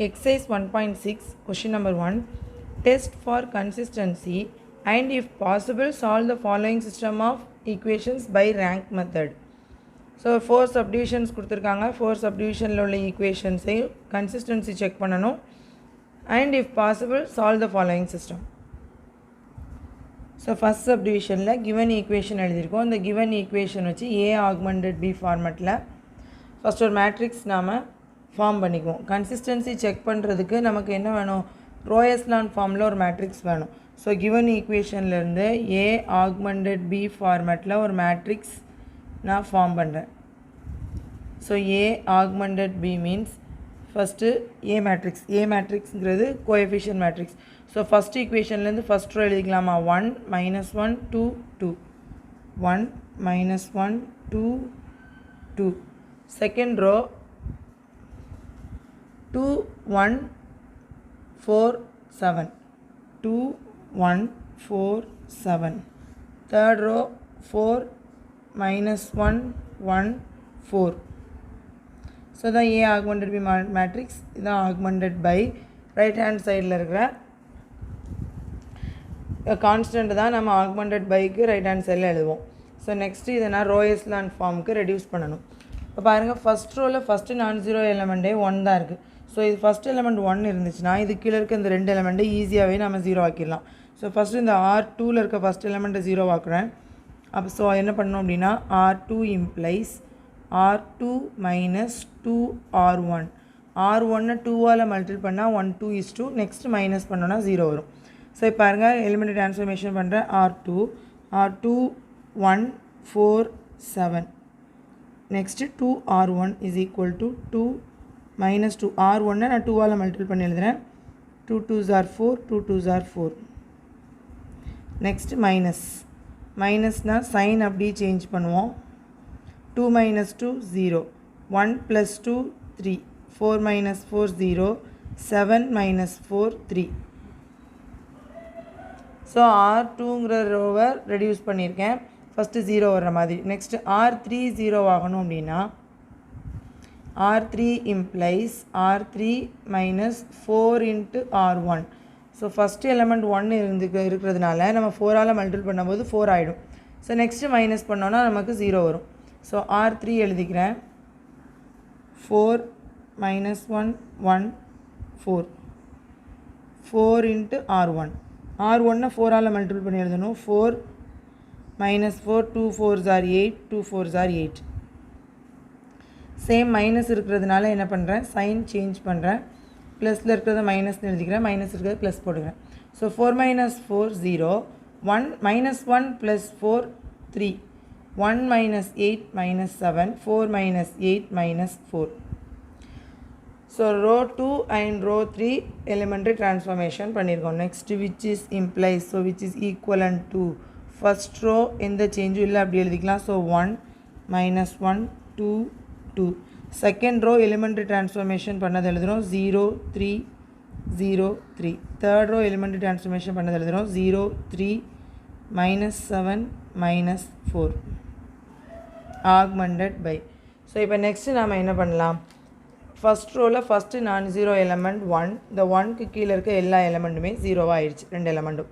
Exercise 1.6, question number 1. Test for consistency and if possible solve the following system of equations by rank method. So 4 subdivisions கொடுத்திருக்காங்க 4 subdivisionல உள்ள equationsஐ consistency check பண்ணணும் and if possible solve the following system. So first subdivisionல given equation எழுதியிருக்கோம். இந்த given equation வச்சு A augmented B formatல first ஒரு matrix நாம form பண்ணிக்குவோம். Consistency check பண்ணுறதுக்கு நமக்கு என்ன வேணும், ரோ எஸ்லான் ஃபார்மில் ஒரு மேட்ரிக்ஸ் வேணும். ஸோ கிவன் ஈக்குவேஷன்லேருந்து ஏ ஆக்மெண்டட் பி ஃபார்மேட்டில் ஒரு மேட்ரிக்ஸ் நான் ஃபார்ம் பண்ணுறேன். So A augmented B means first A மேட்ரிக்ஸ்ங்கிறது கோஎஃபிஷியன்ட் மேட்ரிக்ஸ். ஸோ ஃபஸ்ட் ஈக்குவேஷன்லேருந்து ஃபஸ்ட் ரோ எழுதிக்கலாமா, 1 -1 2 2 1 -1 2 2. Second row 2 1 4 7 2 1 4 7. Third row 4 -1 1 4. So the A augmented by matrix is augmented by right hand side la irukra constant da nama augmented by ku right hand side la eluvom. So next idu na row echelon form ku reduce pananum. இப்போ பாருங்கள் first ரோவில் first நான் zero எலமெண்ட்டே 1 தான் இருக்குது. So இது first element 1 இருந்துச்சுன்னா இது கீழே இருக்க இந்த 2 எலமெண்ட்டை ஈஸியாகவே நம்ம ஜீரோ ஆக்கிடலாம். ஸோ ஃபஸ்ட்டு இந்த R2ல் இருக்க ஃபஸ்ட் எலமெண்ட்டை ஜீரோ ஆக்குறேன். அப்போ ஸோ என்ன பண்ணணும் அப்படின்னா R2 implies R2 - 2R1. R1 2ஆல் multiple பண்ணால் 1 2 is 2. நெக்ஸ்ட்டு மைனஸ் பண்ணோன்னா 0 வரும். ஸோ இப்போ பாருங்கள் எலிமெண்ட் ட்ரான்ஸ்ஃபர்மேஷன் பண்ணுறேன். R2 1 4 7. Next 2R1 is equal to 2 minus 2. R1 நான் 2ஆல் மல்டிபிள் பண்ணி எழுதுறேன். 2 2s are 4, 2 2s are 4. Next மைனஸ்னால் sign அப்படியே சேஞ்ச் பண்ணுவோம். 2 minus 2 0, 1 plus 2 3, 4 minus 4 0, 7 minus 4 3. So R2ங்கிற ரோவை ரெடியூஸ் பண்ணியிருக்கேன். ஃபஸ்ட்டு 0 வர்ற மாதிரி. நெக்ஸ்ட்டு R3 0 ஆகணும் அப்படின்னா R3 implies R3 minus 4 into R1. So first element 1 இருக்கிறதுனால நம்ம 4ஆல் மல்டிபிள் பண்ணும்போது 4 ஆகிடும். ஸோ நெக்ஸ்ட்டு மைனஸ் பண்ணோன்னா நமக்கு 0 வரும். ஸோ R3 எழுதிக்கிறேன். 4 -1 1 4 4 into R1. R1 4ஆல் மல்டிபிள் பண்ணி எழுதணும். 4 -4 2 4s are 8, 2 4s are 8. Same minus இருக்கிறதுனால என்ன பண்ணுறேன், சைன் சேஞ்ச் பண்ணுறேன். ப்ளஸில் இருக்கிறத மைனஸ்னு எழுதிக்கிறேன், மைனஸ் இருக்கிறத ப்ளஸ் போடுகிறேன். So 4 - 4 0, 1 -1 + 4 3, 1 - 8 - 7, 4 - 8 - 4. So row 2 and row 3 elementary transformation பண்ணியிருக்கோம். Next which is implies, so which is equivalent to first row எந்த சேஞ்சும் இல்லை அப்படி எழுதிக்கலாம். So 1 -1 2 2. Second row elementary transformation பண்ணது எழுதுகிறோம். 0 3 0 3. தேர்ட் ரோ எலிமெண்ட்ரி ட்ரான்ஸ்ஃபர்மேஷன் பண்ணது எழுதுகிறோம். 0 3 -7 -4 ஆக்மெண்டட் பை. ஸோ இப்போ நெக்ஸ்ட்டு நாம் என்ன பண்ணலாம், ஃபஸ்ட் ரோவில் ஃபஸ்ட்டு நான் ஜீரோ எலமெண்ட் 1, இந்த 1க்கு கீழே இருக்க எல்லா எலமெண்ட்டுமே 0 ஆகிடுச்சு, 2 எலமெண்ட்டும்.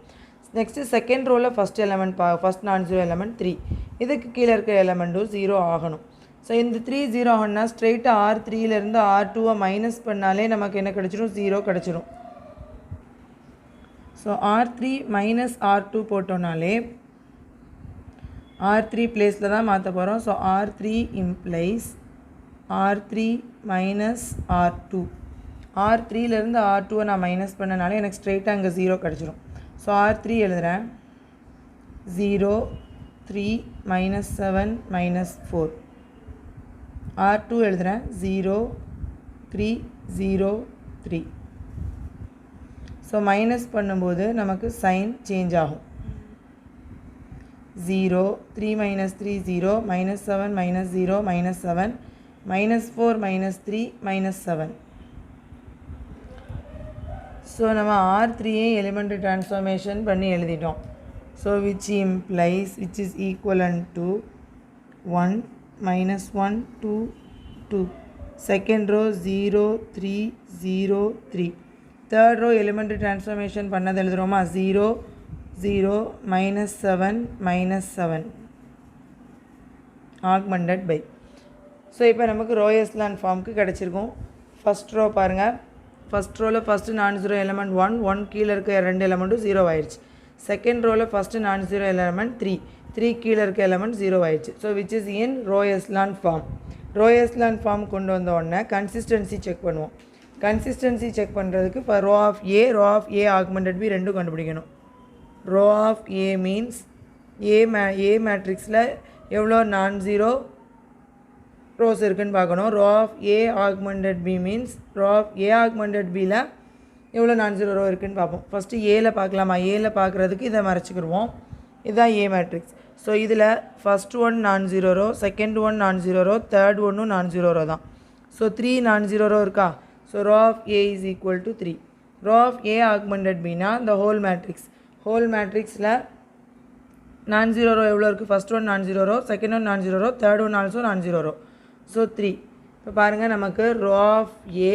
நெக்ஸ்ட்டு செகண்ட் ரோவில் ஃபஸ்ட் எலமெண்ட் ஃபஸ்ட் நான் ஜீரோ எலமெண்ட் 3, இதுக்கு கீழே இருக்க எலமெண்ட்டும் 0 ஆகணும். ஸோ இந்த 3 0 ஆகணும்னா ஸ்ட்ரெயிட்டாக R3லேருந்து R2 மைனஸ் பண்ணாலே நமக்கு என்ன கிடச்சிடும், 0 கிடச்சிடும். ஸோ R3 - R2 போட்டோம்னாலே R3 பிளேஸில் தான் மாற்ற போகிறோம். So R3 implies R3 - R2. R3லேருந்து R2 நான் மைனஸ் பண்ணனாலே எனக்கு ஸ்ட்ரெயிட்டாக அங்கே 0 கிடச்சிடும். ஸோ R3 எழுதுகிறேன். 0 3 -7 -4. R2 எழுதுகிறேன். 0 3 0 3. ஸோ மைனஸ் பண்ணும்போது நமக்கு சைன் சேஞ்ச் ஆகும். 0 3 - 3 0, -7 -0 -7, -4 -3 -7. ஸோ நம்ம R3யை எலிமெண்ட்ரி ட்ரான்ஸ்ஃபர்மேஷன் பண்ணி எழுதிட்டோம். So which implies which is equivalent to 1 -1 2 2 second row 0 3 0 3. Third row elementary transformation பண்ணது எழுதுகிறோமா 0 0 -7 -7 ஆக்மெண்டட் பை. ஸோ இப்போ நமக்கு ரோ எஸ்லான் ஃபார்முக்கு கிடச்சிருக்கும். ஃபஸ்ட் ரோ பாருங்கள். ஃபஸ்ட் ரோவில் ஃபஸ்ட்டு நான் ஜீரோ எலமெண்ட் 1 கீழே இருக்க ரெண்டு எலமெண்ட்டும் 0 ஆயிடுச்சு. செகண்ட் ரோவில் ஃபஸ்ட்டு நான் ஜீரோ எலமெண்ட் 3 கீழே இருக்க எலமெண்ட் 0 ஆயிடுச்சு. So which is in row echelon form. Row echelon form கொண்டு வந்த உடனே கன்சிஸ்டன்சி செக் பண்ணுவோம். கன்சிஸ்டன்சி செக் பண்ணுறதுக்கு இப்போ rho of A augmented B ரெண்டும் கண்டுபிடிக்கணும். Rho of A means A மேட்ரிக்ஸில் எவ்வளோ நான் ஜீரோ ரோஸ் இருக்குன்னு பார்க்கணும். Rho of A augmented B means rho of A augmented பியில் எவ்வளோ நான் ஜீரோ ரோ இருக்குன்னு பார்ப்போம். ஃபஸ்ட்டு ஏல பார்க்கலாமா? ஏல பார்க்குறதுக்கு இதை மறைச்சிக்கிடுவோம். இதுதான் ஏ மேட்ரிக்ஸ். ஸோ இதில் first one non zero row, second one non zero row, third ஒன்னும் நான் ஜீரோ ரோ தான். ஸோ 3 நான் ஜீரோ ரோ இருக்கா? So row of A is equal to 3. Rho of A augmented பின்னா இந்த whole மேட்ரிக்ஸில் non zero row எவ்வளோ இருக்குது? First one non zero row, second one non zero row, third one also non zero row. So 3. இப்போ பாருங்கள், நமக்கு rho of A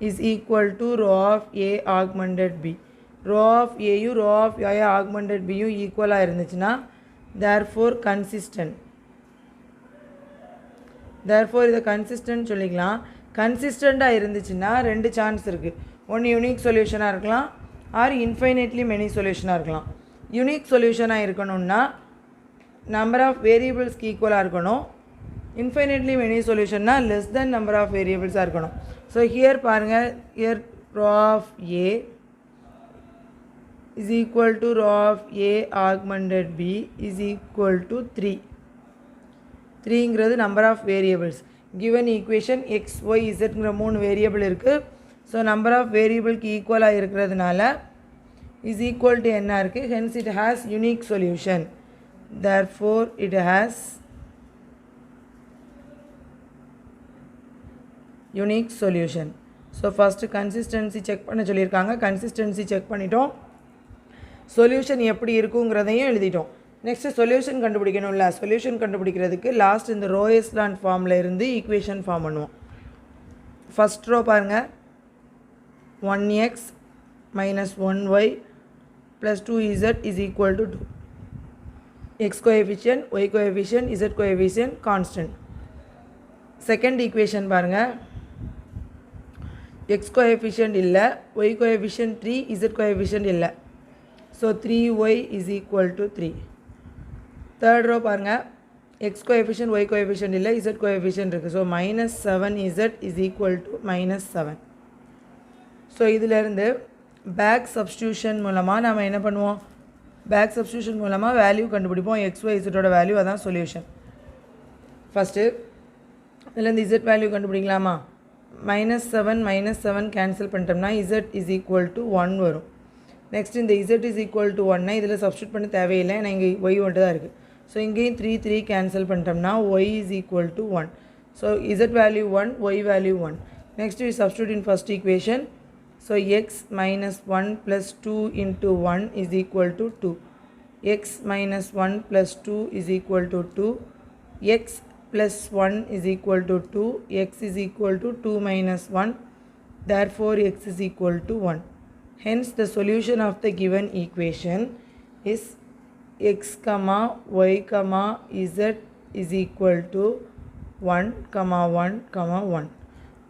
is equal to rho of A augmented B. Row of ஏயும் rho of A augmented பியும் ஈக்குவலாக இருந்துச்சுன்னா therefore consistent. இதை consistent சொல்லிக்கலாம். கன்சிஸ்டண்ட்டாக இருந்துச்சுன்னா ரெண்டு சான்ஸ் இருக்குது. ஒன்று யூனிக் சொல்யூஷனாக இருக்கலாம், ஆர் இன்ஃபைனைட்லி மெனி சொல்யூஷனாக இருக்கலாம். யூனிக் சொல்யூஷனாக இருக்கணும்னா நம்பர் ஆஃப் வேரியபிள்ஸ்க்கு ஈக்குவலாக இருக்கணும். இன்ஃபைனைட்லி மெனி சொல்யூஷன்னா லெஸ் தென் நம்பர் ஆஃப் வேரியபிள்ஸாக இருக்கணும். ஸோ ஹியர் பாருங்கள், here row of A is equal to rho of A augmented B is equal to 3. 3ங்கிறது number of variables. given equation x, y, zங்கிற 3 variable இருக்குது. So number of வேரியபிளுக்கு ஈக்குவலாக இருக்கிறதுனால is equal to என்ன இருக்குது. hence it has unique solution. therefore it has unique solution. So first consistency check பண்ண சொல்லியிருக்காங்க. Consistency check பண்ணிட்டோம். Solution எப்படி இருக்குங்கிறதையும் எழுதிட்டோம். நெக்ஸ்ட்டு சொல்யூஷன் கண்டுபிடிக்கணும்ல. சொல்யூஷன் கண்டுபிடிக்கிறதுக்கு லாஸ்ட் இந்த ரோ எஸ்லான் ஃபார்மில் இருந்து ஈக்குவேஷன் ஃபார்ம் பண்ணுவோம். ஃபஸ்ட் ரோ பாருங்கள், 1x minus 1y plus 2z is equal to 2. x coefficient, y coefficient, z coefficient constant. Second equation பாருங்கள், x coefficient இல்லை, y coefficient 3, z coefficient இல்லை. So 3y is equal to 3. Third row பாருங்கள், x coefficient, y coefficient இல்லை, z coefficient இருக்குது. So -7z is equal to -7. So இதிலேருந்து back substitution மூலமாக நம்ம என்ன பண்ணுவோம்? பேக் சப்ஸ்டியூஷன் மூலமாக வேல்யூ கண்டுபிடிப்போம். x, y, zோட வேல்யூ, அதான் சொல்யூஷன். ஃபஸ்ட்டு இதுலேருந்து z வேல்யூ கண்டுபிடிக்கலாமா? -7 கேன்சல் பண்ணிட்டோம்னா z is equal to 1 வரும். நெக்ஸ்ட் இந்த z is equal to 1 இதில் சப்ஸ்டியூட் பண்ண தேவையில்லை, ஏன்னா இங்கே y மட்டும் தான் இருக்குது. ஸோ இங்கேயும் 3 கேன்சல் பண்ணிட்டோம்னா y is equal to 1. So z value 1, y value 1. Next we substitute in first equation. So x minus 1 plus 2 into 1 is equal to 2. x minus 1 plus 2 is equal to 2. x plus 1 is equal to 2. x is equal to 2 minus 1. Therefore x is equal to 1. Hence the solution of the given equation is x, y, z is equal to 1, 1, 1.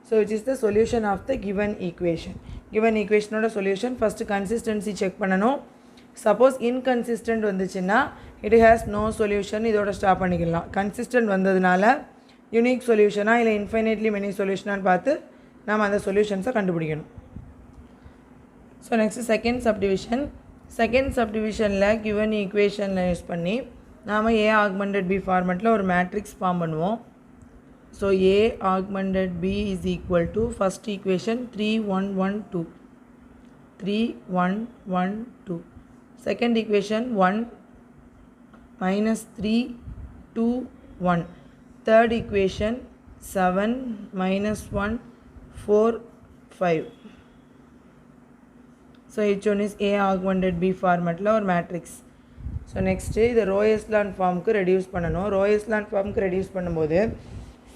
So which is the solution of the given equation. Given equation oda solution first consistency check பண்ணனும். Suppose inconsistent வந்துச்சுன்னா it has no solution, இதோட stop பண்ணிக்கலாம். consistent வந்ததுனால unique solution இல்லை infinitely many solution பார்த்து நாம் அந்த சொல்யூஷன்ஸை கண்டுபிடிக்கணும். ஸோ நெக்ஸ்ட் செகண்ட் சப்டிவிஷனில் கிவன் ஈக்குவேஷனில் யூஸ் பண்ணி நாம் ஏ ஆக்மெண்டட் பி ஃபார்மெட்டில் ஒரு மேட்ரிக்ஸ் ஃபார்ம் பண்ணுவோம். So A augmented B is equal to first equation 3 1 1 2, 3 1 1 2. Second equation 1 -3 2 1. Third equation 7 -1 4 5. So each one is A augmented B format or matrix. So next the row echelon form ku reduce பண்ணனும். row echelon form ku reduce பண்ணும்போது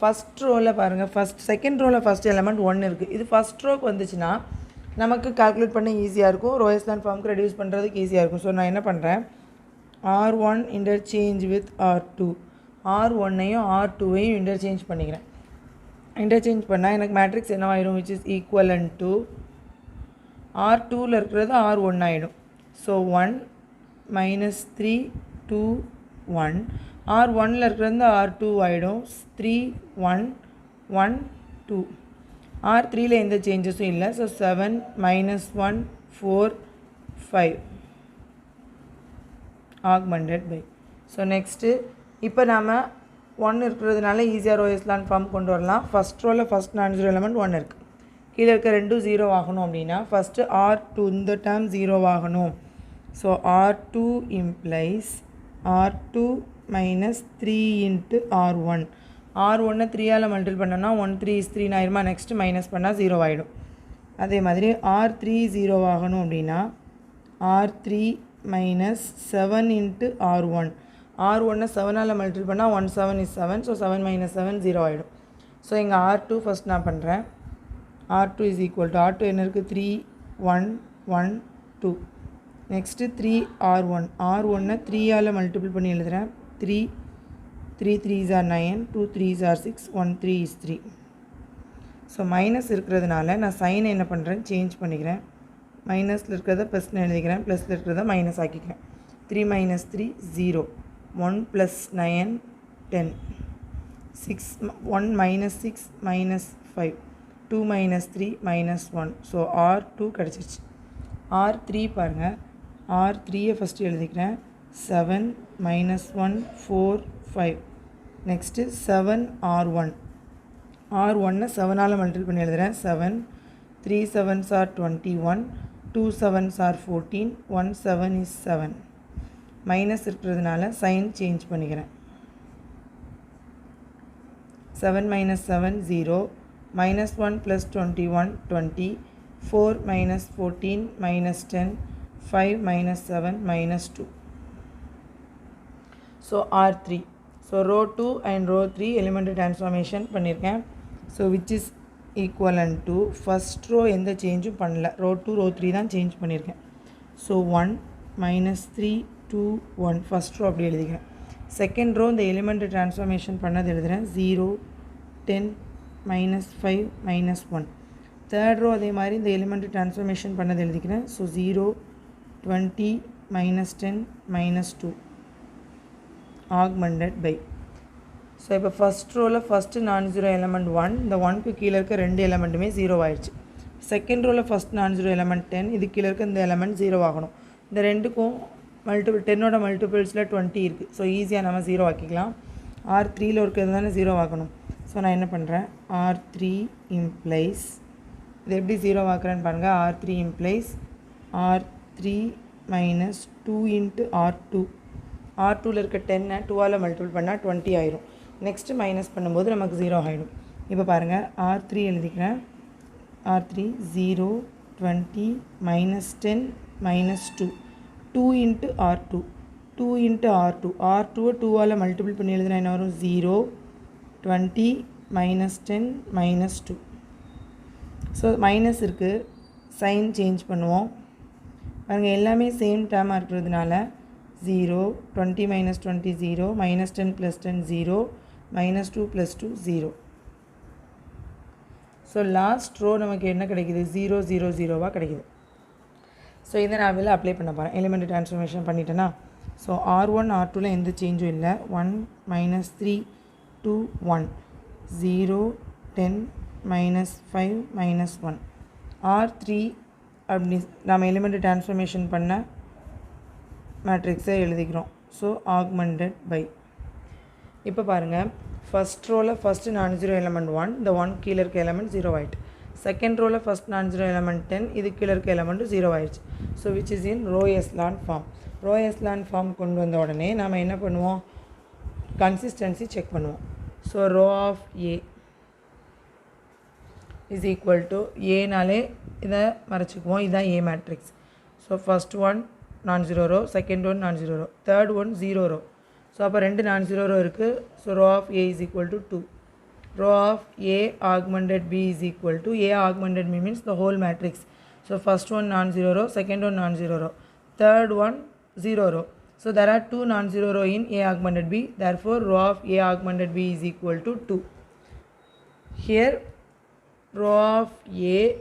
first ரோவில் பாருங்கள், second ரோவில் first element 1 இருக்குது. இது first ரோக்கு வந்துச்சுன்னா நமக்கு calculate பண்ண ஈஸியாக இருக்கும், ரோ எஸ்லான் ஃபார்முக்கு ரெடியூஸ் பண்ணுறதுக்கு ஈஸியாக இருக்கும். ஸோ நான் என்ன பண்ணுறேன், R1 இன்டர்சேஞ்ச் வித் R2, R1ஐயும் R2ஐயும் இன்டர்சேஞ்ச் பண்ணிக்கிறேன். இன்டர்சேஞ்ச் பண்ணால் எனக்கு மேட்ரிக்ஸ் என்னவாயிடும், விச் இஸ் ஈக்குவலன் டு R2ல் இருக்கிறது R1 ஆகிடும். ஸோ 1 minus 3 2 1, R1ல் இருக்கிறது R2 ஆகிடும். 3 1 1 2, R3ல் எந்த சேஞ்சஸும் இல்லை. So 7 minus 1 4 5 augmented by. So next இப்போ நாம் 1 இருக்கிறதுனால ஈஸியாக ரோ எஸ்லான் ஃபார்ம் கொண்டு வரலாம். ஃபஸ்ட் ரோவில் ஃபஸ்ட் நான் ஜீரோ எலமெண்ட் 1 இருக்குது. கீழே இருக்க ரெண்டும் 0 ஆகணும் அப்படின்னா ஃபஸ்ட்டு R2 இந்த டேர்ம் 0 ஆகணும். So R2 implies R2 minus 3 into R1. R1 3ஆல் மல்டிபிள் பண்ணோன்னா 1 3 is 3 ஆயிருமா, நெக்ஸ்ட்டு மைனஸ் பண்ணால் 0 ஆகிடும். அதே மாதிரி R3 0 ஆகணும் அப்படின்னா R3 minus 7 into R1. R1 7ஆல் multiple பண்ணால் 1 7 is 7. ஸோ 7 minus 7 0 ஆகிடும். ஸோ இங்கே R2 ஃபஸ்ட் நான் பண்ணுறேன். R2 is equal to R2 என்ன இருக்குது, 3 1 1 2. Next 3 R1. R1 3ஆல் மல்டிபிள் பண்ணி எழுதுகிறேன். 3 3 3s are 9, 2 3s are 6, 1 3 is 3. So minus இருக்கிறதுனால நான் சைனை என்ன பண்ணுறேன், சேஞ்ச் பண்ணிக்கிறேன். மைனஸில் இருக்கிறத ப்ளஸ்னு எழுதிக்கிறேன், ப்ளஸில் இருக்கிறத minus ஆக்கிக்கிறேன். 3 minus 3 0, 1 plus 9 10, 6 1 minus 6 minus 5, 2 minus 3 minus 1. So R2 கிடச்சிருச்சு. R3 பாருங்கள், R3யை ஃபஸ்ட்டு எழுதிக்கிறேன். 7 minus 1 4 5. Next 7 R1. R1 7ஆல் multiple பண்ணி எழுதுகிறேன். 7 3 7s are 21, 2 7s are 14, 1 7 is 7. Minus இருக்கிறதுனால சைன் சேஞ்ச் பண்ணிக்கிறேன். 7 minus 7 0, minus 1 plus 21 20, 4 minus 14 minus 10, 5 minus 7 minus 2. So R3. So row 2 and row 3 element transformation பண்ணியிருக்கேன். So which is equivalent to first row எந்த சேஞ்சும் பண்ணல, row 2 row 3 தான் change பண்ணியிருக்கேன். So 1 minus 3 2 1 first row அப்படி எழுதிக்கிறேன். Second row இந்த element transformation பண்ணது எழுதுகிறேன். 0 10 minus 5 minus 1. தேர்ட் ரோ அதே மாதிரி இந்த எலிமெண்ட் ட்ரான்ஸ்ஃபார்மேஷன் பண்ணது எழுதிக்கிறேன். So 0 20 minus 10 minus 2 augmented by. So இப்போ ஃபஸ்ட் ரோவில் ஃபஸ்ட்டு நான் ஜீரோ எலமெண்ட் 1, இந்த 1க்கு கீழே இருக்க ரெண்டு எலமெண்ட்டுமே 0 ஆயிடுச்சு. செகண்ட் ரோவில் ஃபஸ்ட் நான் ஜீரோ எலமெண்ட் 10, இது கீழே இருக்க இந்த எலமெண்ட் 0 ஆகணும். இந்த ரெண்டுக்கும் மல்டிபிள் 10ஓட மல்டிபிள்ஸில் 20 இருக்குது. ஸோ ஈஸியாக நம்ம 0 ஆக்கிக்கலாம். R3யில் இருக்கிறது தானே 0 ஆக்கணும். ஸோ நான் என்ன பண்ணுறேன், R3 implies, இது எப்படி 0 ஆக்குறேன்னு பாருங்கள். R3 implies R3 minus 2 into R2. R2வில் இருக்க 10 2ஆல் மல்டிபிள் பண்ணால் 20 ஆயிரும். நெக்ஸ்ட்டு மைனஸ் பண்ணும்போது நமக்கு 0 ஆகிடும். இப்போ பாருங்கள், R3 எழுதிக்கிறேன். R3 0 20 minus 10 minus 2, 2 into R2, 2 into R2. R2வை 2ஆல் multiple பண்ணி எழுதுனா என்ன வரும், 0 20 minus 10 minus 2. ஸோ மைனஸ் இருக்குது, சைன் சேஞ்ச் பண்ணுவோம். பாருங்கள், எல்லாமே சேம் டேர்மாக இருக்கிறதுனால 0 20 minus 20 0, minus 10 plus 10 0, minus 2 plus 2 0. So last row நமக்கு என்ன கிடைக்குது, 0 0 0வாக கிடைக்குது. ஸோ இதை நான் வெளில அப்ளை பண்ண போகிறேன். எலிமெண்ட் ட்ரான்ஸ்ஃபார்மேஷன் பண்ணிட்டேன்னா, ஸோ R1 R2வில் எந்த சேஞ்சும் இல்லை. 1 minus 3 2 1, 0 10 minus 5 minus 1. R3 அப்படி நம்ம எலிமெண்ட் ட்ரான்ஸ்ஃபார்மேஷன் பண்ண மேட்ரிக்ஸை எழுதிக்கிறோம். So augmented by. இப்போ பாருங்கள், ஃபஸ்ட் ரோவில் ஃபஸ்ட்டு நான் ஜீரோ எலமெண்ட் 1, இந்த 1 கீழே இருக்க எலமெண்ட் 0 ஆகிட்டு. செகண்ட் ரோவில் ஃபஸ்ட் நான் ஜீரோ எலமெண்ட் 10, இது கீழே இருக்க எலமெண்ட்டு 0 ஆயிடுச்சு. So which is in row echelon form. Row echelon form கொண்டு வந்த உடனே நம்ம என்ன பண்ணுவோம், கன்சிஸ்டன்சி செக் பண்ணுவோம். So row of A is equal to, ஏனாலே இதை மறைச்சிக்குவோம், இதுதான் A matrix. So first one non zero row, second one non zero row, third one 0 row. So அப்போ ரெண்டு நான் ஜீரோ ரோ இருக்குது. So row of A is equal to 2. row of A augmented B is equal to A augmented B means the whole matrix. So first one non-zero row, second one non-zero row, third one 0 row. So there are 2 non-zero row in A augmented B. Therefore row of A augmented B is equal to 2. Here row of A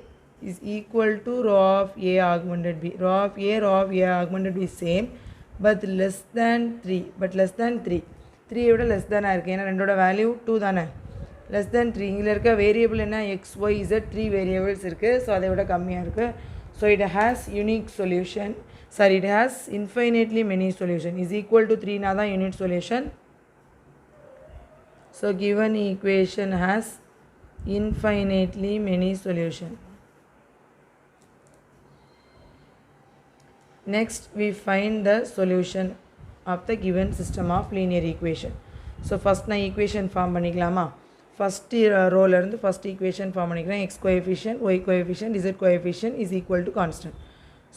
is equal to row of A augmented B. Row of A augmented B is same but less than 3. But less than 3. 3 விட less than இருக்கு. ஏன்னா ரெண்டோட value 2 தானே. less than 3. இதில் இருக்க variable என்ன x, y, z 3 variables இருக்குது. So அதை விட கம்மியாக இருக்குது. So it has unique solution. Sorry, it has infinitely many solution. Is equal to 3 na தான் unit solution. So given equation has infinitely many solution. Next we find the solution of the given system of linear equation. So first na equation form பண்ணிக்கலாமா? First row ல இருந்து first equation form பண்ணிக்கிறேன். X coefficient, y coefficient, z coefficient is equal to constant.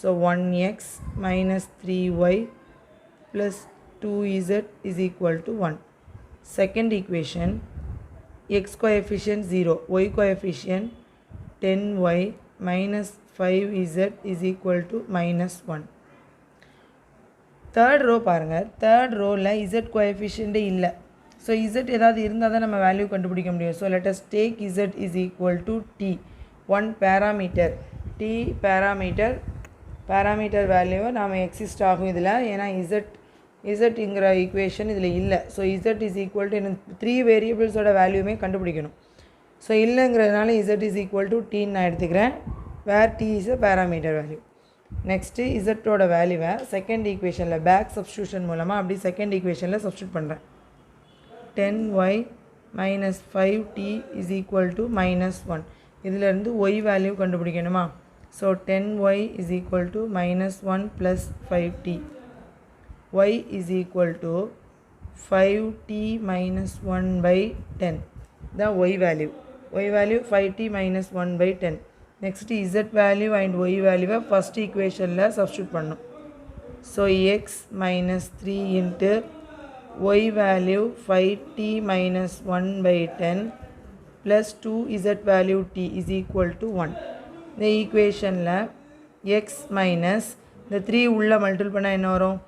So 1x minus 3y plus 2z is equal to 1. Second equation, x coefficient 0, y coefficient 10y minus 5z is equal to minus 1. Third row பாருங்க, third rowல z coefficient இல்லை. So z ஏதாவது இருந்தால் தான் நம்ம value கண்டுபிடிக்க முடியும். So let us take z is equal to t, one parameter. t parameter வேல்யூவை நாம் எக்ஸிஸ்ட் ஆகும் இதில். ஏன்னா இசட்ங்கிற ஈக்குவேஷன் இதில் இல்லை. So z is equal to எனக்கு 3 வேரியபிள்ஸோட வேல்யூமே கண்டுபிடிக்கணும். ஸோ இல்லைங்கிறதுனால இசட் இஸ் ஈக்குவல் டு டீன்னு நான் எடுத்துக்கிறேன். Where t is a parameter value. Next இசட்டோட வேல்யூவை செகண்ட் ஈக்குவேஷனில் பேக் சப்ஸ்டியூஷன் மூலமாக அப்படி செகண்ட் ஈக்குவேஷனில் சப்ஸ்டியூட் பண்ணுறேன். 10y minus 5t is equal to minus 1. இதிலிருந்து y வேல்யூ கண்டுபிடிக்கணுமா? So 10y is equal to minus 1 plus 5t. y is equal to 5t minus 1 by 10. The y value 5t minus 1 by 10. Next z value and y value first equation la substitute பண்ணனும். So x minus 3 into y value 5t minus 1 by 10 plus 2z value t is equal to 1. The equation la x minus the 3 உள்ள multiple பண்ணா என்ன வரும்?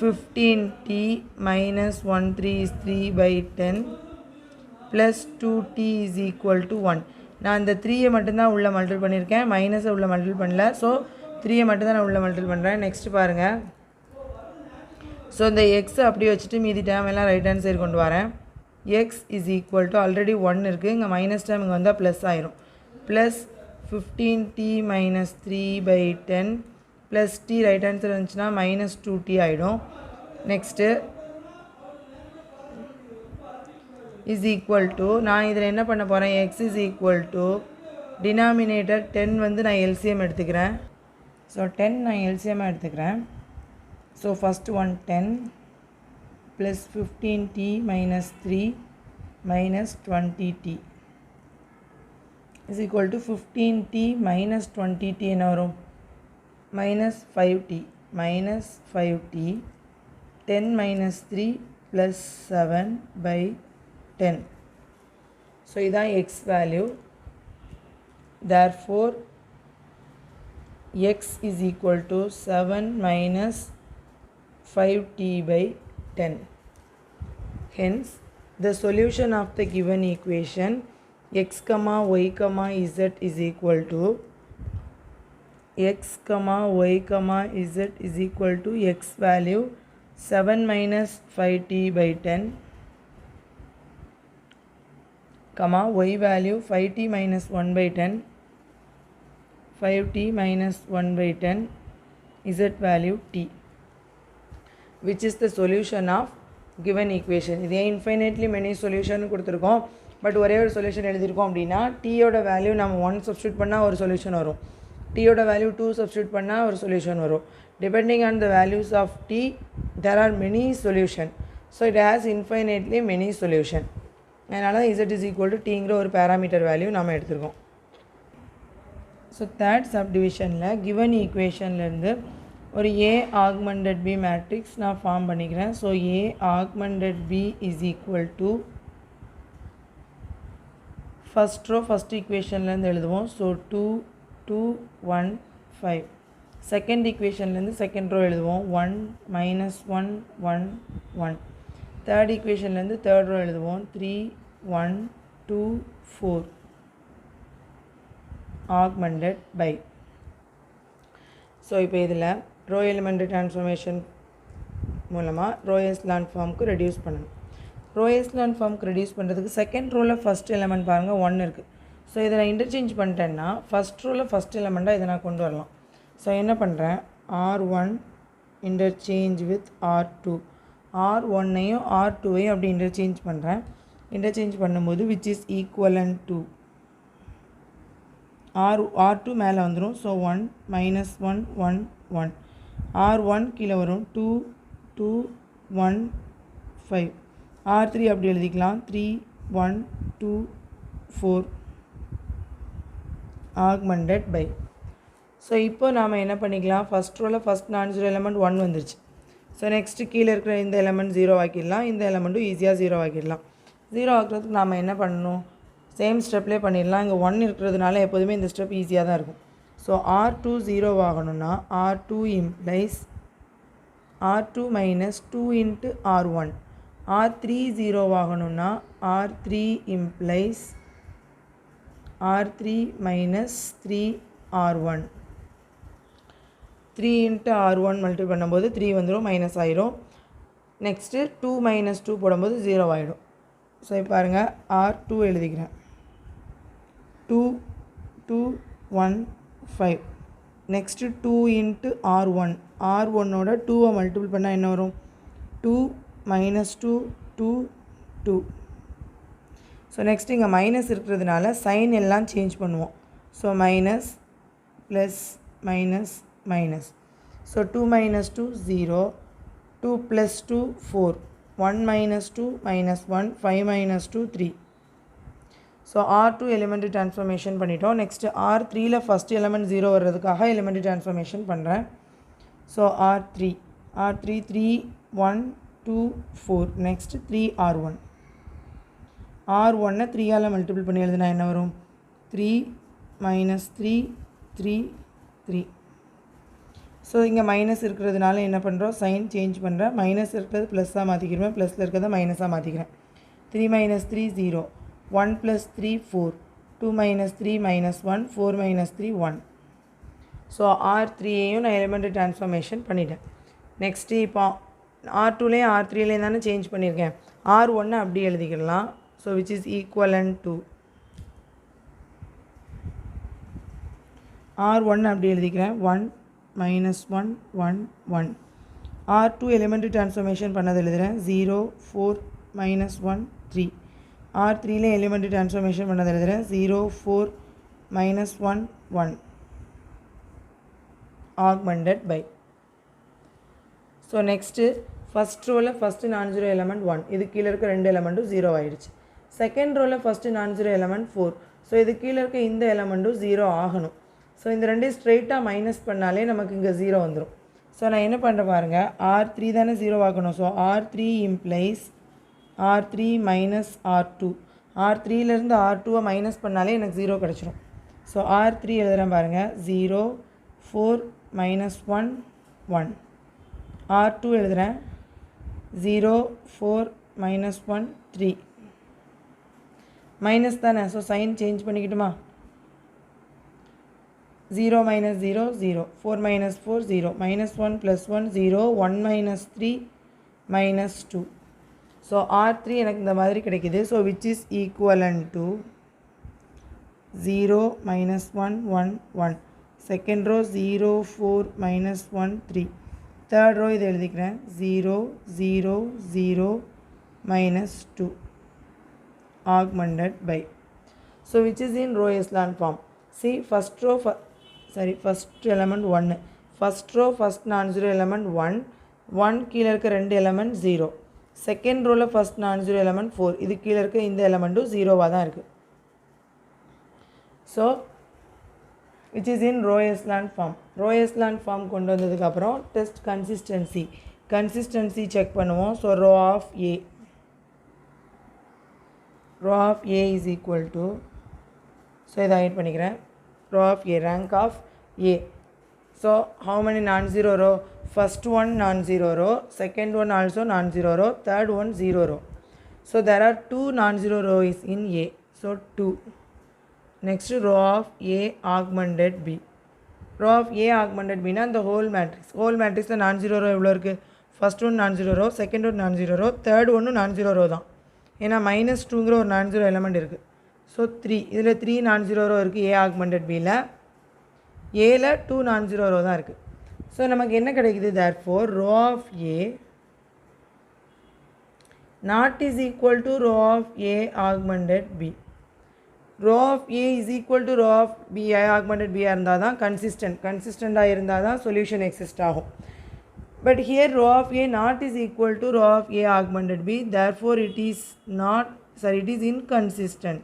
15t minus 13 is 3 by 10 plus 2t is equal to 1. நான் இந்த 3 மட்டும்தான் உள்ள multiple பண்ணியிருக்கேன், மைனஸை உள்ள மல்டிபிள் பண்ணல. ஸோ 3 மட்டும்தான் நான் உள்ள மல்டிபிள் பண்ணுறேன். நெக்ஸ்ட் பாருங்கள். ஸோ இந்த எக்ஸை அப்படியே வச்சுட்டு மீதி டேம் எல்லாம் ரைட் ஹேண்ட் சைடு கொண்டு வரேன். X is equal to already 1 இருக்குது, இங்கே மைனஸ் டேம் இங்கே வந்தால் ப்ளஸ் ஆயிரும். Plus 15t minus 3 by 10 plus t right hand side வந்துச்சுன்னா minus 2t ஆகிடும். நெக்ஸ்ட்டு is equal to நான் இதில் என்ன பண்ண போகிறேன்? x is equal to denominator 10 வந்து நான் LCM எடுத்துக்கிறேன். ஸோ 10 நான் LCM எடுத்துக்கிறேன். So first one 10 plus 15t minus 3 minus 20t is equal to 15t minus 20t என்ன வரும்? minus 5t 10 minus 3 plus 7 by 10. So இதான் x value. Therefore x is equal to 7 minus 5t by 10. Hence the solution of the given equation x comma y comma z is equal to x comma y comma z is equal to x value 7 minus 5t by 10 comma y value 5t minus 1 by 10 5t minus 1 by 10 z value t, which is the solution of given equation. இதே infinitely many solution கொடுத்துருக்கோம், but ஒரே ஒரு solution எழுதியிருக்கோம். அப்படின்னா டீயோட value நம்ம 1 substitute பண்ணால் ஒரு solution வரும், டீயோட வேல்யூ 2 சப்ஸ்டியூட் பண்ணால் ஒரு சொல்யூஷன் வரும். Depending on the values of t there are many solution. So it has infinitely many solution. அதனால z is equal to tங்கிற ஒரு பேராமீட்டர் வேல்யூ நம்ம எடுத்துருக்கோம். ஸோ தேர்ட் சப்டிவிஷனில் கிவன் ஈக்குவேஷன்லேருந்து ஒரு A augmented B மேட்ரிக்ஸ் நான் ஃபார்ம் பண்ணிக்கிறேன். So A augmented B is equal to first row first ஈக்குவேஷன்லேருந்து எழுதுவோம். ஸோ 2 2 1 5. செகண்ட் ஈக்குவேஷன்லேருந்து செகண்ட் ரோ எழுதுவோம். 1 -1 1 1. தேர்ட் ஈக்குவேஷன்லேருந்து தேர்ட் ரோ எழுதுவோம். 3 1 2 4 ஆக்மெண்டட் பை. ஸோ இப்போ இதில் ரோ எலிமெண்ட் டிரான்ஸ்ஃபர்மேஷன் மூலமாக ரோ எஸ்லான் ஃபார்முக்கு ரெடியூஸ் பண்ணணும். ரோ எஸ்லான் ஃபார்முக்கு ரெடியூஸ் பண்ணுறதுக்கு செகண்ட் ரோவில் ஃபஸ்ட் எலிமெண்ட் பாருங்கள் 1 இருக்குது. ஸோ இதை நான் இன்டர்சேஞ்ச் பண்ணிட்டேன்னா ஃபஸ்ட் ரோவில் ஃபஸ்ட் எலிமெண்ட்டாக இதை நான் கொண்டு வரலாம். ஸோ என்ன பண்ணுறேன், R1 இன்டர்சேஞ்ச் வித் R2. R1ஐயும் R2ஐயும் அப்படி இன்டர்சேஞ்ச் பண்ணுறேன். இன்டர்சேஞ்ச் பண்ணும்போது which is equivalent to R2 மேலே வந்துடும். ஸோ 1 -1 1 1. R1 கீழே வரும். 2 2 1 5. R3 அப்படி எழுதிக்கலாம். 3 1 2 4 ஆக்மெண்டட் பை. ஸோ இப்போ நாம் என்ன பண்ணிக்கலாம், ஃபஸ்ட் ரோவில் ஃபஸ்ட் நான் ஜீரோ எலமெண்ட் 1 வந்துருச்சு. ஸோ நெக்ஸ்ட்டு கீழே இருக்கிற இந்த எலமெண்ட் 0 ஆக்கிடலாம். இந்த எலமெண்ட்டும் ஈஸியாக 0 ஆக்கிடலாம். 0 ஆக்குறதுக்கு நாம் என்ன பண்ணணும், சேம் ஸ்டெப்லேயே பண்ணிடலாம். இங்கே 1 இருக்கிறதுனால எப்போதுமே இந்த ஸ்டெப் ஈஸியாக தான் இருக்கும். ஸோ R2 0 ஆகணும்னா R2 implies R2 minus 2 into R1. R3 0 ஆகணும்னா R3 implies R3 minus 3 R1. 3 into R1 multiple பண்ணும்போது 3 வந்துடும், மைனஸ் ஆகிடும். நெக்ஸ்ட்டு 2 - 2 போடும்போது 0 ஆகிடும். ஸோ இப்போ பாருங்கள், R2 எழுதிக்கிறேன். 2 2 1 5. Next 2 into R1. R1ஓட 2 மல்டிபிள் பண்ணால் என்ன வரும், 2 - 2 2 2. ஸோ நெக்ஸ்ட் இங்கே மைனஸ் இருக்கிறதுனால சைன் எல்லாம் சேஞ்ச் பண்ணுவோம். So minus plus minus minus. So 2 - 2 0, 2 + 2 4, 1 - 2 -1, 5 - 2 3. So R2 elementary transformation பண்ணிட்டோம். நெக்ஸ்ட்டு R3ல் ஃபஸ்ட் எலிமெண்ட் 0 வர்றதுக்காக எலிமெண்ட்ரி ட்ரான்ஸ்ஃபர்மேஷன் பண்ணுறேன். So R3 3 1 2 4. Next 3 R1. R1 3ஆல் மல்டிபிள் பண்ணி எழுதுனா என்ன வரும், 3 - 3 3 3. ஸோ இங்கே மைனஸ் இருக்கிறதுனால என்ன பண்ணுறோம், சைன் சேஞ்ச் பண்ணுறேன். மைனஸ் இருக்கிறது ப்ளஸ்ஸாக மாற்றிக்கிறேன், ப்ளஸில் இருக்கிறத மைனஸாக மாற்றிக்கிறேன். 3 - 3 0, 1 + 3 4, 2 - 3 -1, 4 - 3 1. ஸோ R3ஐயும் நான் எலிமெண்ட்ரி ட்ரான்ஸ்ஃபர்மேஷன் பண்ணிட்டேன். நெக்ஸ்ட்டு இப்போ R2லேயும் R3லேயும் தானே சேஞ்ச் பண்ணியிருக்கேன். R1 அப்படி எழுதிக்கலாம். So which is equivalent to R1 அப்படி எழுதிக்கிறேன். 1 -1 1 1. R2 எலிமெண்ட்ரி ட்ரான்ஸ்ஃபர்மேஷன் பண்ணது எழுதுகிறேன். 0 4 -1 3. R3ல எலிமெண்ட்ரி ட்ரான்ஸ்ஃபர்மேஷன் பண்ணது எழுதுகிறேன். 0 4 -1 1 augmented by. So next first ரோவில் ஃபஸ்ட்டு நான் ஜீரோ எலமெண்ட் 1, இது கீழே இருக்க 2 எலமெண்ட்டும் 0 ஆகிடுச்சு. செகண்ட் ரோவில் ஃபஸ்ட்டு நான் ஜீரோ எலமெண்ட் 4. ஸோ இது கீழே இருக்க இந்த எலமெண்ட்டும் 0 ஆகணும். ஸோ இந்த ரெண்டையும் ஸ்ட்ரெயிட்டாக மைனஸ் பண்ணாலே நமக்கு இங்கே 0 வந்துடும். ஸோ நான் என்ன பண்ணுறேன் பாருங்கள், R3 தானே 0 ஆகணும். So R3 implies R3 minus R2. R3லேருந்து R2வை மைனஸ் பண்ணாலே எனக்கு 0 கிடச்சிரும். ஸோ R3 எழுதுகிறேன் பாருங்கள். 0 4 -1 1. R2 எழுதுகிறேன். 0 4 -1 3. மைனஸ் தானே, so sign change பண்ணிக்கிட்டுமா. 0 - 0 0, 4 - 4 0, -1 + 1 0, 1 - 3 -2. So R3 எனக்கு இந்த மாதிரி கிடைக்கிது. So which is equivalent to 0 -1 1 1. Second row 0 4 -1 3. Third row இது எழுதிக்கிறேன். 0 0 0 -2 augmented by. So which is in row echelon form. See first row first element 1, first row first non-zero element 1, 1 கீழே இருக்க 2 element 0, second rowல first non-zero element 4, இது கீழே இருக்க இந்த elementum 0வா தான் இருக்கு. So which is in row echelon form. row echelon form கொண்டு வந்ததுக்கு அப்புறம் test consistency check பண்ணுவோம். So row of A is equal to so இதை ஹைட் பண்ணிக்கிறேன். Row of A, rank of A. So how many non-zero row? First one non-zero row, second one also non-zero row, third one zero row. So there are 2 non-zero rows in A. So 2. Next row of A augmented B. Row of A augmented B na the whole matrix. Whole matrix la non-zero row எவ்வளோ இருக்குது? First one non-zero row, second one non-zero row, third one non-zero row தான். ஏன்னா -2ங்கிற ஒரு non-zero element இருக்குது. So 3. இதில் 3 non-zero row இருக்குது A augmented Bயில். ஏல 2 non-zero row தான் இருக்குது. ஸோ நமக்கு என்ன கிடைக்குது? therefore row of A not is equal to row of A augmented B. Row of A is equal to row of B augmented B இருந்தால் தான் கன்சிஸ்டண்ட்டாக இருந்தால் தான் சொல்யூஷன் எக்ஸிஸ்ட் ஆகும். But here row of A not is equal to row of A augmented B, therefore it is inconsistent.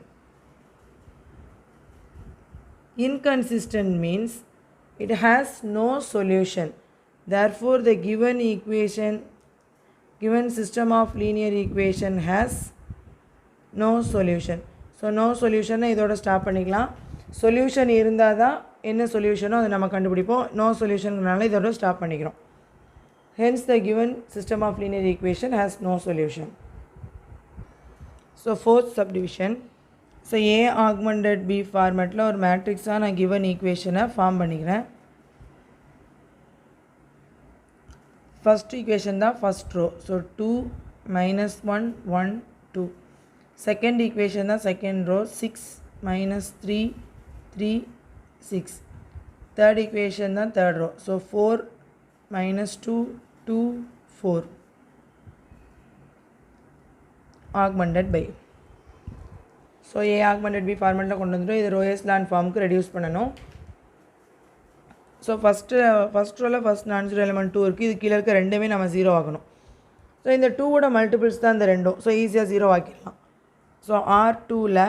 Inconsistent means it has no solution. Therefore the given system of linear equation has no solution. So no solution இதோட stop பண்ணிக்கலாம். Solution இருந்தால் தான் என்ன சொல்யூஷனோ அதை நம்ம கண்டுபிடிப்போம். No சொல்யூஷன்னால இதோட stop பண்ணிக்கிறோம். Hence the given system of linear equation has no solution. So fourth subdivision. So A augmented B formatல ஒரு மேட்ரிக்ஸாக நான் given equation ஃபார்ம் பண்ணிக்கிறேன். First equation தான் first row. So 2 -1 1 2. Second equation தான் second row 6 -3 3 6. Third equation தான் third row. So 4 -2 2 4. Augmented by. So A augmented B ஃபார்மெட்டில் கொண்டு வந்துடும். இது ரோயஸ் லேண்ட் ஃபார்முக்கு ரெடியூஸ் பண்ணணும். ஸோ ஃபஸ்ட் ரோவில் ஃபஸ்ட் non-zero element 2 இருக்குது. இது கீழே இருக்க ரெண்டுமே நம்ம 0 ஆகணும். ஸோ இந்த 2வோட மல்டிபிள்ஸ் தான் இந்த ரெண்டும். ஸோ ஈஸியாக 0 ஆக்கிடலாம். ஸோ R2ல்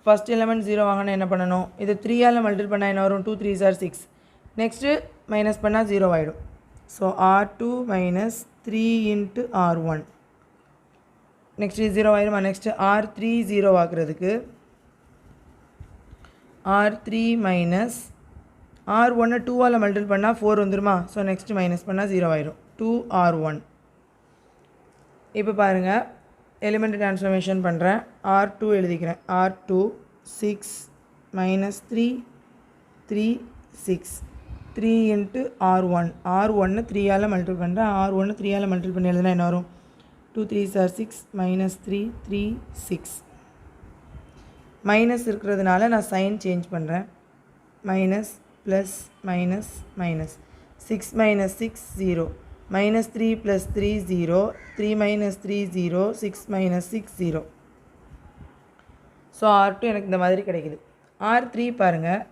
ஃபஸ்ட் எலிமெண்ட் 0 வாங்கணும் என்ன பண்ணணும்? இது 3ஆல் மல்டிபிள் பண்ணால் என்ன வரும்? 2 3s are 6. நெக்ஸ்ட்டு மைனஸ் பண்ணால் 0 ஆகிடும். So R2 - 3 × R1. நெக்ஸ்ட்டு 0 ஆயிடுமா? Next R3 0 ஆக்குறதுக்கு R3 - R1 2ஆல் multiple பண்ணால் 4 வந்துடுமா? ஸோ நெக்ஸ்ட்டு மைனஸ் பண்ணால் 0 ஆயிடும். 2R1. இப்போ பாருங்கள், எலிமெண்ட் ட்ரான்ஸ்ஃபர்மேஷன் பண்ணுறேன். R2 எழுதிக்கிறேன். R2 6 -3 3 6 3 × R1. R1 3ஆல் மல்டிபிள் பண்ணுறேன். R1 3ஆல் மல்டிபிள் பண்ணி எழுதுனா என்ன வரும்? 2 3s are 6 -3 3 6. மைனஸ் இருக்கிறதுனால நான் சைன் சேஞ்ச் பண்ணுறேன். Minus plus minus minus 6 - 6 0 -3 + 3 0 3 - 3 0 6 - 6 0. So R2 எனக்கு இந்த மாதிரி கிடைக்குது. R3 பாருங்கள்.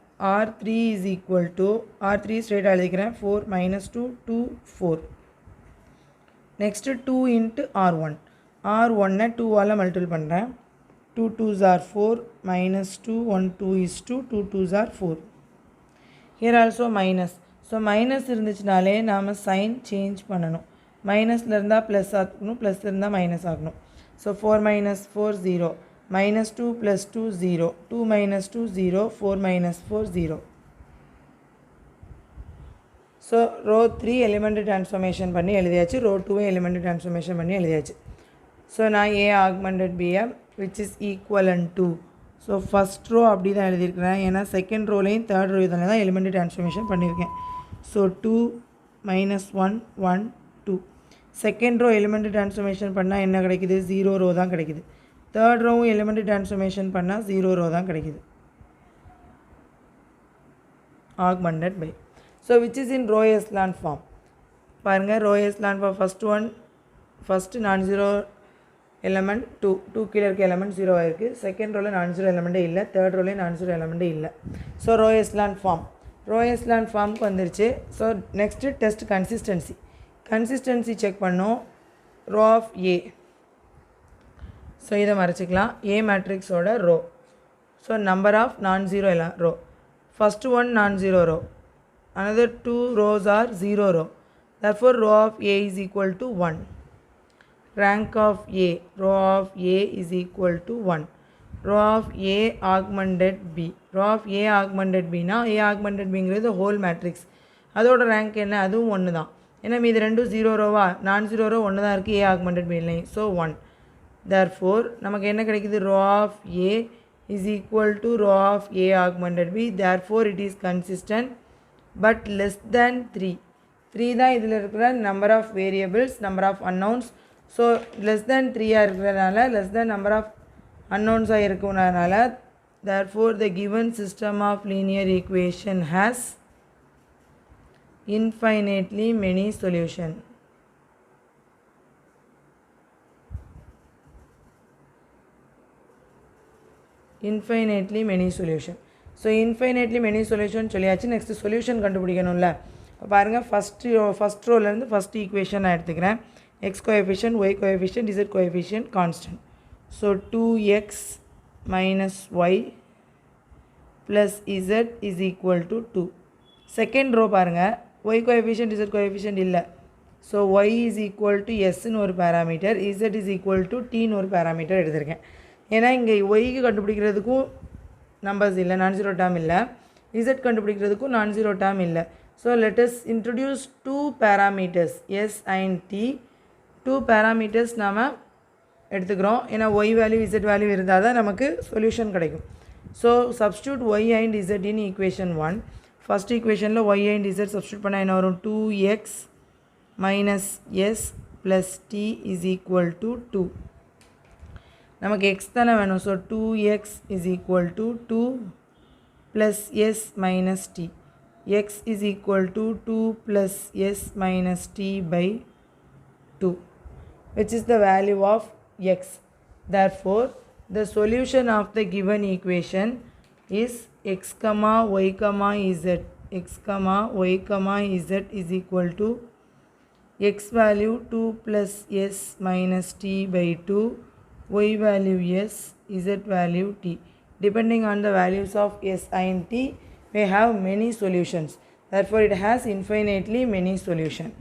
R3 is equal to R3 ஸ்ட்ரெயிட்டாக எழுதிக்கிறேன். 4 - 2 2 4. Next 2 × R1. R1 2ஆல் மல்டிபிள் பண்ணுறேன். 2 2s are 4 -2 1 2 is 2 2 2s are 4. Here also minus. So minus இருந்துச்சுனாலே நாம் சைன் சேஞ்ச் பண்ணணும். மைனஸில் இருந்தால் ப்ளஸ் ஆகணும், ப்ளஸ் இருந்தால் மைனஸ் ஆகணும். So 4 - 4 0 -2 + 2 0 2 - 2 0 4 - 4 0. So rho 3 element transformation பண்ணி எழுதியாச்சு. ரோ 2 எலிமெண்ட் ட்ரான்ஸ்ஃபர்மேஷன் பண்ணி எழுதியாச்சு. ஸோ நான் ஏ ஆக்மெண்டட் பிஎம் which is equivalent to. So first row அப்படி தான் எழுதியிருக்கிறேன். ஏன்னா செகண்ட் ரோலையும் தேர்ட் ரோ இதில் தான் எலிமெண்ட் ட்ரான்ஸ்ஃபர்மேஷன் பண்ணியிருக்கேன். So 2 - 1 1 2. Second row element transformation பண்ணால் என்ன கிடைக்குது? 0 ரோ தான் கிடைக்குது. தேர்ட் ரோவும் எலிமெண்ட் ட்ரான்ஸ்ஃபர்மேஷன் பண்ணால் 0 ரோ தான் கிடைக்குது. Augmented by. So which is in row echelon form. பாருங்கள், row echelon form first non-zero element 2 கீழே இருக்க எலமெண்ட் 0 ஆயிருக்கு. செகண்ட் ரோவில் non-zero எலமெண்ட்டே இல்லை. தேர்ட் ரோலையும் non-zero எலமெண்ட்டே இல்லை. ஸோ ரோ எஸ்லான் ஃபார்முக்கு வந்துருச்சு. So next test consistency check பண்ணோம். Row of A. ஸோ இதை மறைச்சிக்கலாம். ஏ மேட்ரிக்ஸோட row. So number of non-zero row. First one non-zero row. Another 2 rows are 0 row. Therefore row of A is equal to 1. Rank of A, row of A is equal to 1. Row of A augmented B. Row of A augmented பினா A augmented பிங்கிறது whole matrix. அதோட rank என்ன? அதுவும் 1 தான். ஏன்னா மீது ரெண்டும் 0 ரோவா, நான் 0 ரோ 1 தான் இருக்குது, ஏ ஆக்மெண்டட் பி இல்லை. ஸோ 1. therefore நமக்கு என்ன கிடைக்குது? Row of A is equal to row of A augmented B. Therefore it is consistent but less than 3. 3 தான் இதில் இருக்கிற number of variables, number of unknowns. So less than 3 இருக்கிறதுனால less than number of unknowns இருக்குனால therefore the given system of linear equation has infinitely many solutions. Infinitely many solution. So infinitely many solution சொல்லியாச்சு. Next solution கண்டுபிடிக்கணும்ல. இப்போ பாருங்கள், first ரோலேருந்து first equation நான் எடுத்துக்கிறேன். X coefficient, y coefficient, z coefficient constant. So 2x minus y plus z is equal to 2. Second row பாருங்கள், y coefficient z coefficient இல்லை. So y is equal to sன்னு ஒரு parameter, z is equal to tன்னு ஒரு parameter எடுத்திருக்கேன். ஏன்னா இங்கே ஒய்க்கு கண்டுபிடிக்கிறதுக்கும் நம்பர்ஸ் இல்லை, நான் ஜீரோ டேர்ம் இல்லை. இசட் கண்டுபிடிக்கிறதுக்கும் நான் ஜீரோ டேர்ம் இல்லை. So lettuce introduce 2 parameters s and t. 2 parameters நாம் எடுத்துக்கிறோம். ஏன்னா ஒய் வேல்யூ இசட் வேல்யூ இருந்தால் தான் நமக்கு சொல்யூஷன் கிடைக்கும். So substitute y and z in equation 1. First ஈக்குவேஷனில் ஒய் அண்ட் இசட் சப்ஸ்டியூட் பண்ணால் என்ன வரும்? 2x minus s plus t is equal to 2. நமக்கு x தானே வேணும். So 2x is equal to 2 plus s minus t. x is equal to 2 plus s minus t by 2, which is the value of x. Therefore, the solution of the given equation is x comma y comma z. x comma y comma z is equal to x value 2 plus s minus t by 2, y value s, z value t. Depending on the values of s and t, we have many solutions. Therefore, it has infinitely many solutions.